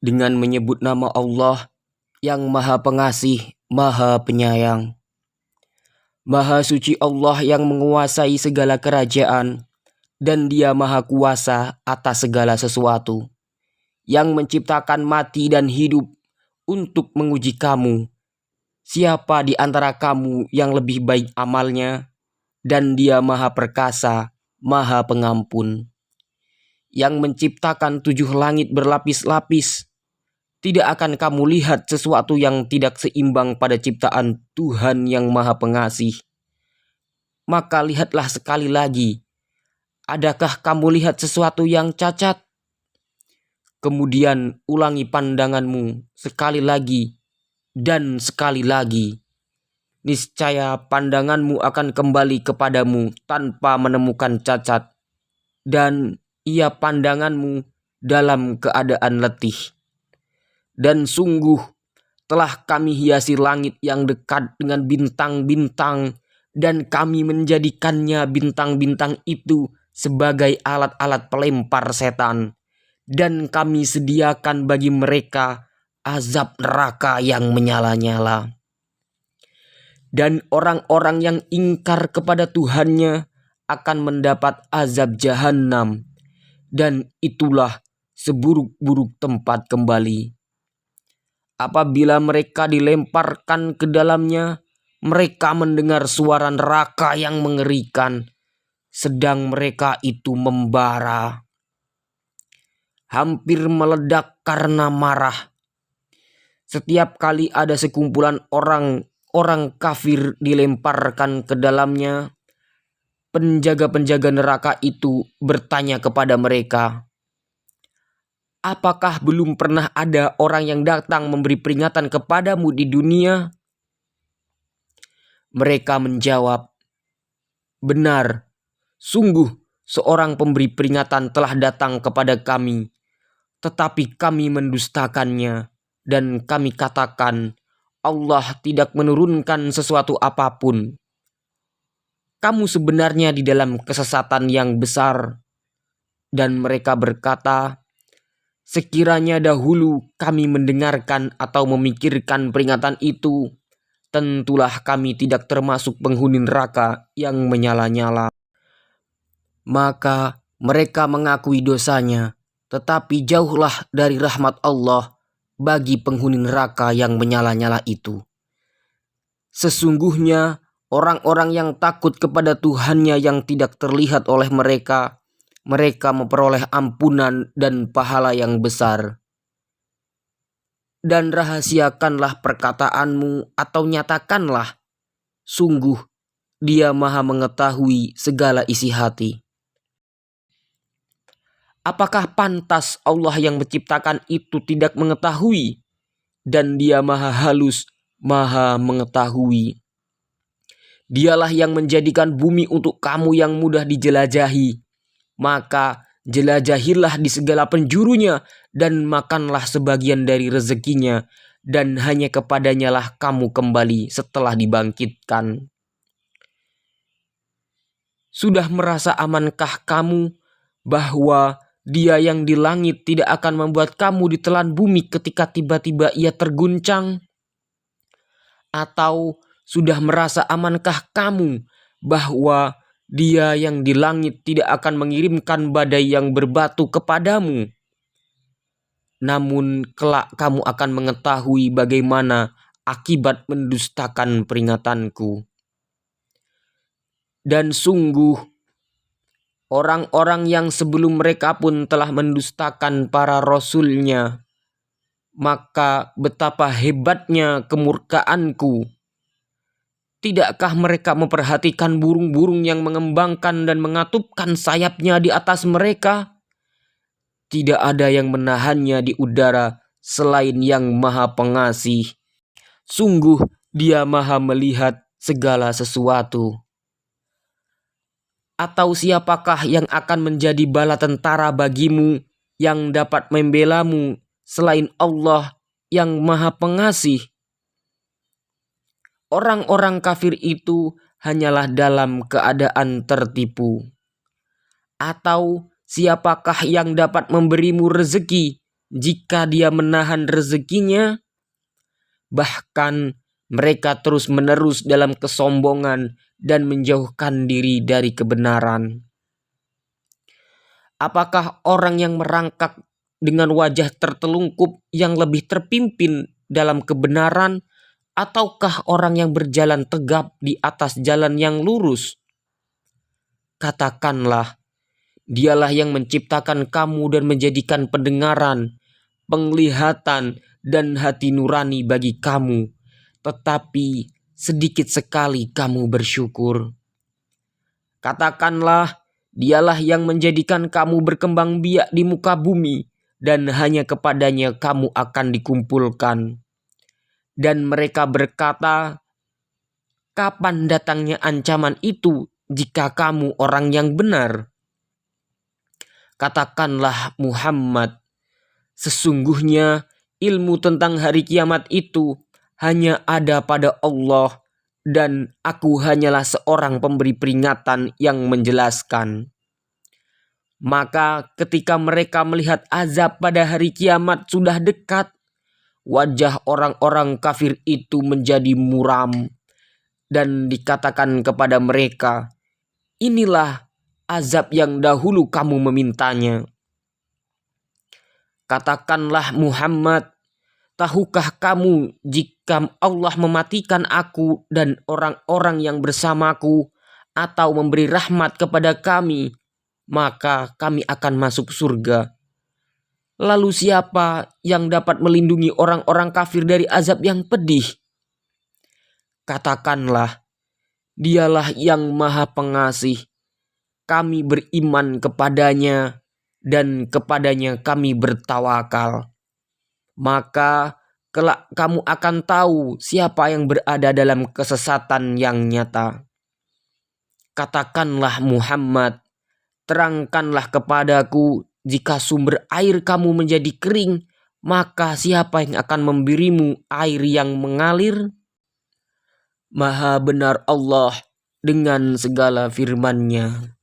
dengan menyebut nama Allah yang Maha Pengasih, Maha Penyayang. Maha suci Allah yang menguasai segala kerajaan, dan Dia Maha Kuasa atas segala sesuatu, yang menciptakan mati dan hidup untuk menguji kamu. Siapa di antara kamu yang lebih baik amalnya? Dan Dia Maha Perkasa, Maha Pengampun, yang menciptakan 7 langit berlapis-lapis. Tidak akan kamu lihat sesuatu yang tidak seimbang pada ciptaan Tuhan yang Maha Pengasih. Maka lihatlah sekali lagi, adakah kamu lihat sesuatu yang cacat? Kemudian ulangi pandanganmu sekali lagi dan sekali lagi. Niscaya pandanganmu akan kembali kepadamu tanpa menemukan cacat, dan ia pandanganmu dalam keadaan letih. Dan sungguh telah kami hiasi langit yang dekat dengan bintang-bintang, dan kami menjadikannya bintang-bintang itu sebagai alat-alat pelempar setan, dan kami sediakan bagi mereka azab neraka yang menyala-nyala. Dan orang-orang yang ingkar kepada Tuhannya akan mendapat azab jahanam, dan itulah seburuk-buruk tempat kembali. Apabila mereka dilemparkan ke dalamnya, mereka mendengar suara neraka yang mengerikan, sedang mereka itu membara, hampir meledak karena marah. Setiap kali ada sekumpulan orang kafir dilemparkan ke dalamnya, penjaga-penjaga neraka itu bertanya kepada mereka, "Apakah belum pernah ada orang yang datang memberi peringatan kepadamu di dunia?" Mereka menjawab, "Benar, sungguh seorang pemberi peringatan telah datang kepada kami, tetapi kami mendustakannya, dan kami katakan, Allah tidak menurunkan sesuatu apapun. Kamu sebenarnya di dalam kesesatan yang besar." Dan mereka berkata, "Sekiranya dahulu kami mendengarkan atau memikirkan peringatan itu, tentulah kami tidak termasuk penghuni neraka yang menyala-nyala." Maka mereka mengakui dosanya, tetapi jauhlah dari rahmat Allah bagi penghuni neraka yang menyala-nyala itu. Sesungguhnya orang-orang yang takut kepada Tuhannya yang tidak terlihat oleh mereka memperoleh ampunan dan pahala yang besar. Dan rahasiakanlah perkataanmu atau nyatakanlah, sungguh Dia Maha mengetahui segala isi hati. Apakah pantas Allah yang menciptakan itu tidak mengetahui? Dan Dia Maha halus, Maha mengetahui. Dialah yang menjadikan bumi untuk kamu yang mudah dijelajahi. Maka jelajahilah di segala penjurunya, dan makanlah sebagian dari rezekinya, dan hanya kepadanya lah kamu kembali setelah dibangkitkan. Sudah merasa amankah kamu bahwa Dia yang di langit tidak akan membuat kamu ditelan bumi ketika tiba-tiba ia terguncang? Atau sudah merasa amankah kamu bahwa Dia yang di langit tidak akan mengirimkan badai yang berbatu kepadamu? Namun kelak kamu akan mengetahui bagaimana akibat mendustakan peringatanku. Dan sungguh orang-orang yang sebelum mereka pun telah mendustakan para rasulnya, maka betapa hebatnya kemurkaanku. Tidakkah mereka memperhatikan burung-burung yang mengembangkan dan mengatupkan sayapnya di atas mereka? Tidak ada yang menahannya di udara selain Yang Maha Pengasih. Sungguh Dia Maha melihat segala sesuatu. Atau siapakah yang akan menjadi bala tentara bagimu yang dapat membelamu selain Allah yang Maha Pengasih? Orang-orang kafir itu hanyalah dalam keadaan tertipu. Atau siapakah yang dapat memberimu rezeki jika Dia menahan rezekinya, bahkan mereka terus-menerus dalam kesombongan dan menjauhkan diri dari kebenaran. Apakah orang yang merangkak dengan wajah tertelungkup yang lebih terpimpin dalam kebenaran, ataukah orang yang berjalan tegap di atas jalan yang lurus? Katakanlah, Dialah yang menciptakan kamu dan menjadikan pendengaran, penglihatan, dan hati nurani bagi kamu, tetapi sedikit sekali kamu bersyukur. Katakanlah, Dialah yang menjadikan kamu berkembang biak di muka bumi, dan hanya kepadanya kamu akan dikumpulkan. Dan mereka berkata, kapan datangnya ancaman itu jika kamu orang yang benar? Katakanlah Muhammad, sesungguhnya ilmu tentang hari kiamat itu hanya ada pada Allah, dan aku hanyalah seorang pemberi peringatan yang menjelaskan. Maka ketika mereka melihat azab pada hari kiamat sudah dekat, wajah orang-orang kafir itu menjadi muram, dan dikatakan kepada mereka, inilah azab yang dahulu kamu memintanya. Katakanlah Muhammad, tahukah kamu jika Allah mematikan aku dan orang-orang yang bersamaku, atau memberi rahmat kepada kami, maka kami akan masuk surga? Lalu siapa yang dapat melindungi orang-orang kafir dari azab yang pedih? Katakanlah, Dialah yang Maha Pengasih. Kami beriman kepadanya, dan kepadanya kami bertawakal. Maka kelak kamu akan tahu siapa yang berada dalam kesesatan yang nyata. Katakanlah Muhammad, terangkanlah kepadaku, jika sumber air kamu menjadi kering, maka siapa yang akan memberimu air yang mengalir? Maha benar Allah dengan segala firman-Nya.